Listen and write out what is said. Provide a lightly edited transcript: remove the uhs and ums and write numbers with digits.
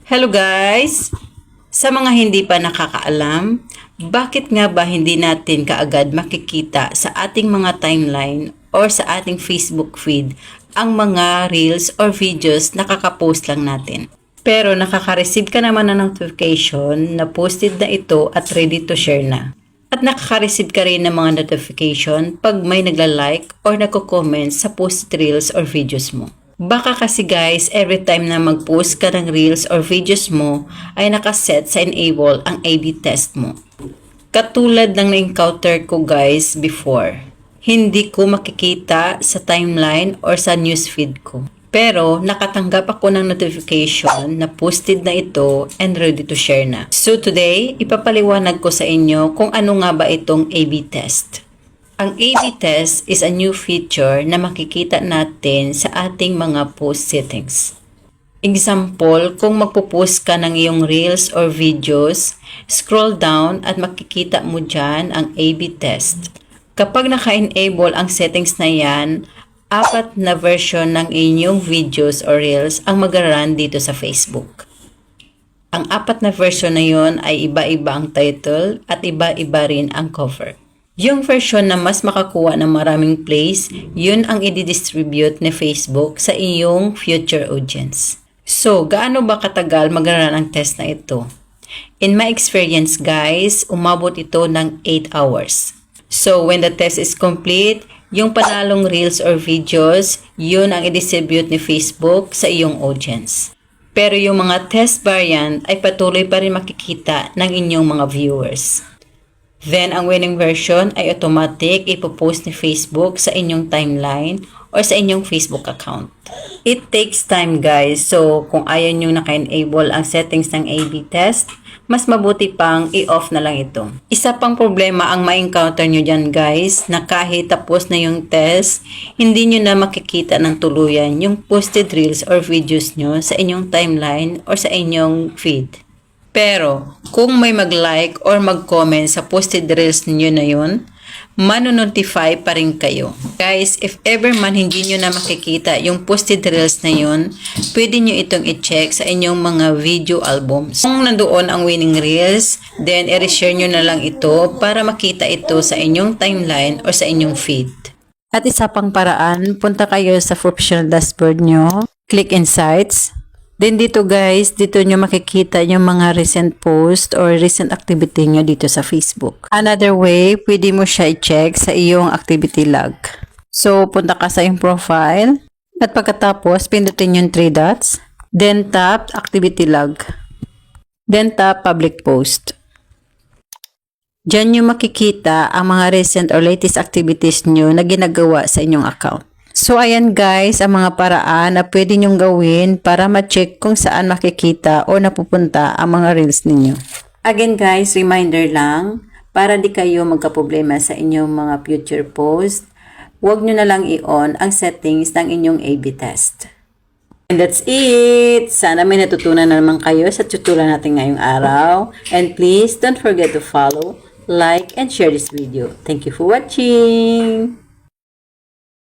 Hello guys! Sa mga hindi pa nakakaalam, bakit nga ba hindi natin kaagad makikita sa ating mga timeline or sa ating Facebook feed ang mga reels or videos na kakapost lang natin? Pero nakaka-receive ka naman ng notification na posted na ito at ready to share na. At nakaka-receive ka rin ng mga notification pag may nagla-like or nagko-comment sa posted reels or videos mo. Baka kasi guys, every time na mag-post ka ng reels or videos mo, ay nakaset sa enable ang A/B test mo. Katulad ng na-encounter ko guys before. Hindi ko makikita sa timeline or sa newsfeed ko. Pero nakatanggap ako ng notification na posted na ito and ready to share na. So today, ipapaliwanag ko sa inyo kung ano nga ba itong A/B test. Ang A/B test is a new feature na makikita natin sa ating mga post settings. Example, kung magpo-post ka ng iyong reels or videos, scroll down at makikita mo dyan ang A/B test. Kapag naka-enable ang settings na yan, 4 na version ng inyong videos or reels ang mag-run dito sa Facebook. Ang 4 na version na yon ay iba-iba ang title at iba-iba rin ang cover. Yung version na mas makakuha ng maraming plays, yun ang i-distribute ni Facebook sa iyong future audience. So, gaano ba katagal mag-run ang test na ito? In my experience guys, umabot ito ng 8 hours. So, when the test is complete, yung panalong reels or videos, yun ang i-distribute ni Facebook sa iyong audience. Pero yung mga test variant ay patuloy pa rin makikita ng inyong mga viewers. Then, ang winning version ay automatic ipopost ni Facebook sa inyong timeline or sa inyong Facebook account. It takes time guys, so kung ayaw nyo naka-enable ang settings ng A/B test, mas mabuti pang i-off na lang ito. Isa pang problema ang ma-encounter nyo dyan guys, na kahit tapos na yung test, hindi nyo na makikita ng tuluyan yung posted reels or videos nyo sa inyong timeline or sa inyong feed. Pero, kung may mag-like or mag-comment sa posted reels niyo na yun, manonotify pa rin kayo. Guys, if ever man hindi nyo na makikita yung posted reels na yun, pwede nyo itong i-check sa inyong mga video albums. Kung nandoon ang winning reels, then i-reshare nyo na lang ito para makita ito sa inyong timeline or sa inyong feed. At isa pang paraan, punta kayo sa professional dashboard nyo, click Insights. Then dito guys, dito nyo makikita yung mga recent post or recent activity nyo dito sa Facebook. Another way, pwede mo siya i-check sa iyong activity log. So, punta ka sa iyong profile at pagkatapos, pindutin yung 3 dots. Then tap activity log. Then tap public post. Diyan nyo makikita ang mga recent or latest activities nyo na ginagawa sa inyong account. So, ayan guys, ang mga paraan na pwede nyong gawin para ma-check kung saan makikita o napupunta ang mga reels ninyo. Again guys, reminder lang, para di kayo magkaproblema sa inyong mga future post, huwag nyo na lang i-on ang settings ng inyong A/B test. And that's it! Sana may natutunan na naman kayo sa tutorial natin ngayong araw. And please don't forget to follow, like, and share this video. Thank you for watching!